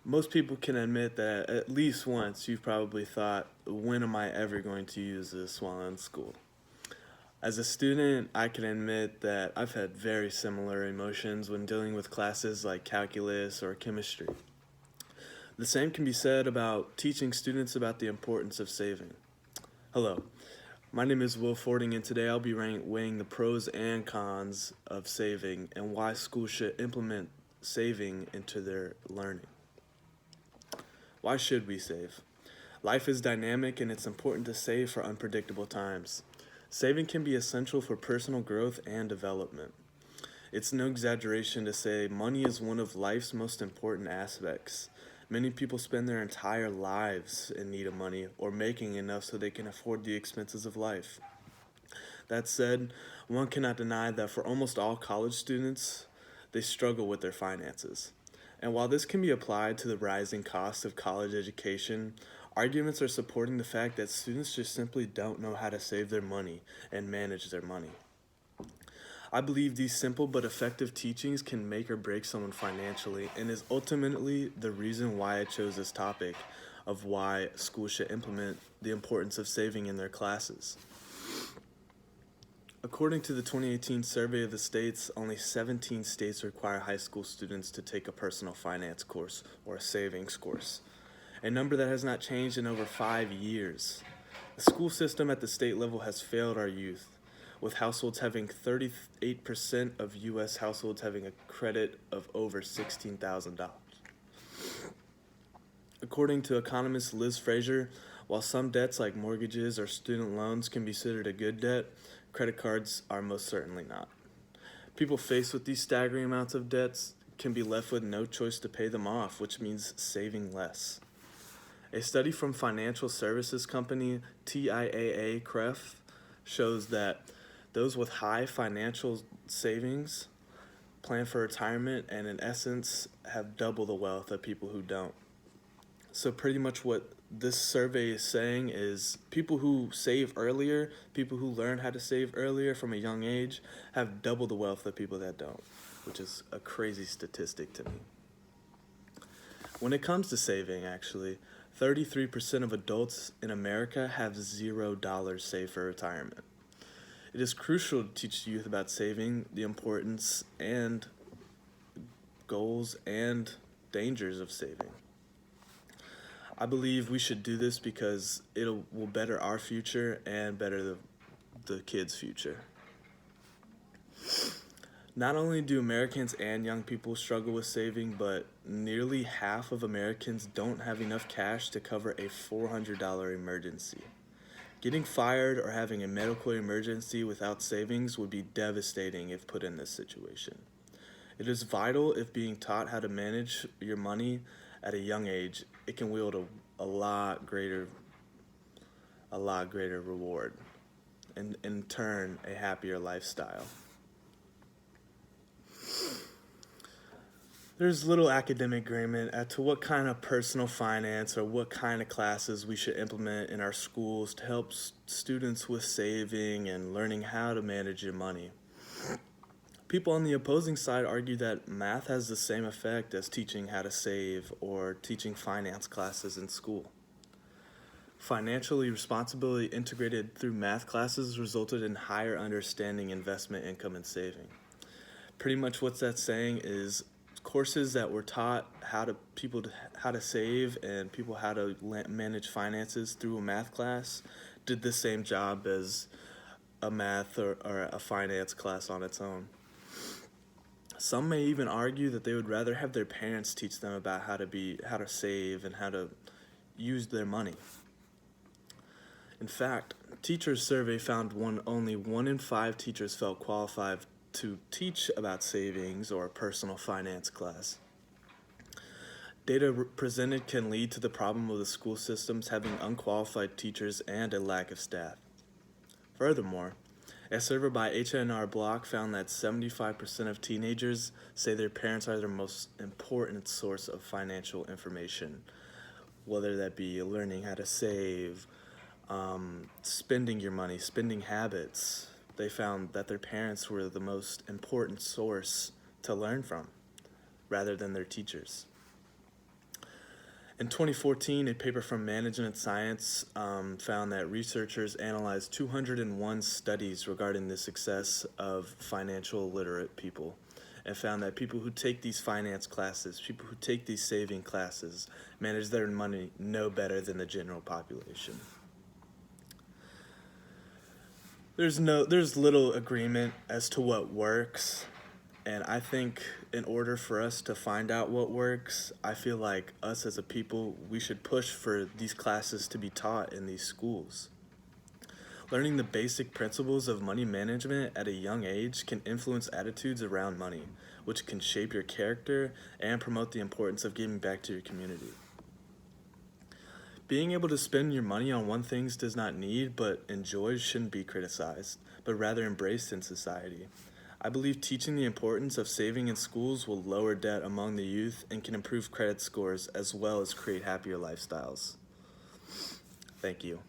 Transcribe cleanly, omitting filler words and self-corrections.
Most people can admit that at least once you've probably thought, when am I ever going to use this while in school? As a student, I can admit that I've had very similar emotions when dealing with classes like calculus or chemistry. The same can be said about teaching students about the importance of saving. Hello, my name is Will Fording, and today I'll be weighing the pros and cons of saving and why schools should implement saving into their learning. Why should we save? Life is dynamic and it's important to save for unpredictable times. Saving can be essential for personal growth and development. It's no exaggeration to say money is one of life's most important aspects. Many people spend their entire lives in need of money or making enough so they can afford the expenses of life. That said, one cannot deny that for almost all college students, they struggle with their finances. And while this can be applied to the rising cost of college education, arguments are supporting the fact that students just simply don't know how to save their money and manage their money. I believe these simple but effective teachings can make or break someone financially, and is ultimately the reason why I chose this topic of why schools should implement the importance of saving in their classes. According to the 2018 survey of the states, only 17 states require high school students to take a personal finance course or a savings course, a number that has not changed in over 5 years. The school system at the state level has failed our youth, with households having 38% of U.S. households having a credit of over $16,000. According to economist Liz Fraser, while some debts like mortgages or student loans can be considered a good debt, credit cards are most certainly not. People faced with these staggering amounts of debts can be left with no choice to pay them off, which means saving less. A study from financial services company TIAA CREF shows that those with high financial savings plan for retirement and, in essence, have double the wealth of people who don't. So, pretty much what this survey is saying is people who save earlier, people who learn how to save earlier from a young age, have double the wealth of people that don't, which is a crazy statistic to me. When it comes to saving, actually, 33% of adults in America have $0 saved for retirement. It is crucial to teach youth about saving, the importance and goals and dangers of saving. I believe we should do this because it will better our future and better the kids' future. Not only do Americans and young people struggle with saving, but nearly half of Americans don't have enough cash to cover a $400 emergency. Getting fired or having a medical emergency without savings would be devastating if put in this situation. It is vital if being taught how to manage your money at a young age, it can wield a lot greater reward, and in turn a happier lifestyle. There's little academic agreement as to what kind of personal finance or what kind of classes we should implement in our schools to help students with saving and learning how to manage your money. People on the opposing side argue that math has the same effect as teaching how to save or teaching finance classes in school. Financially responsibility integrated through math classes resulted in higher understanding investment income and saving. Pretty much what that's saying is courses that were taught how to save and people how to manage finances through a math class did the same job as a math or a finance class on its own. Some may even argue that they would rather have their parents teach them about how to save and how to use their money. In fact, teachers' survey found only 1 in 5 teachers felt qualified to teach about savings or a personal finance class. Data presented can lead to the problem of the school systems having unqualified teachers and a lack of staff. Furthermore, a survey by H&R Block found that 75% of teenagers say their parents are their most important source of financial information, whether that be learning how to save, spending your money, spending habits. They found that their parents were the most important source to learn from, rather than their teachers. In 2014, a paper from Management Science found that researchers analyzed 201 studies regarding the success of financial literate people and found that people who take these finance classes, people who take these saving classes, manage their money no better than the general population. There's little agreement as to what works. And I think in order for us to find out what works, I feel like us as a people, we should push for these classes to be taught in these schools. Learning the basic principles of money management at a young age can influence attitudes around money, which can shape your character and promote the importance of giving back to your community. Being able to spend your money on what things does not need but enjoys shouldn't be criticized, but rather embraced in society. I believe teaching the importance of saving in schools will lower debt among the youth and can improve credit scores as well as create happier lifestyles. Thank you.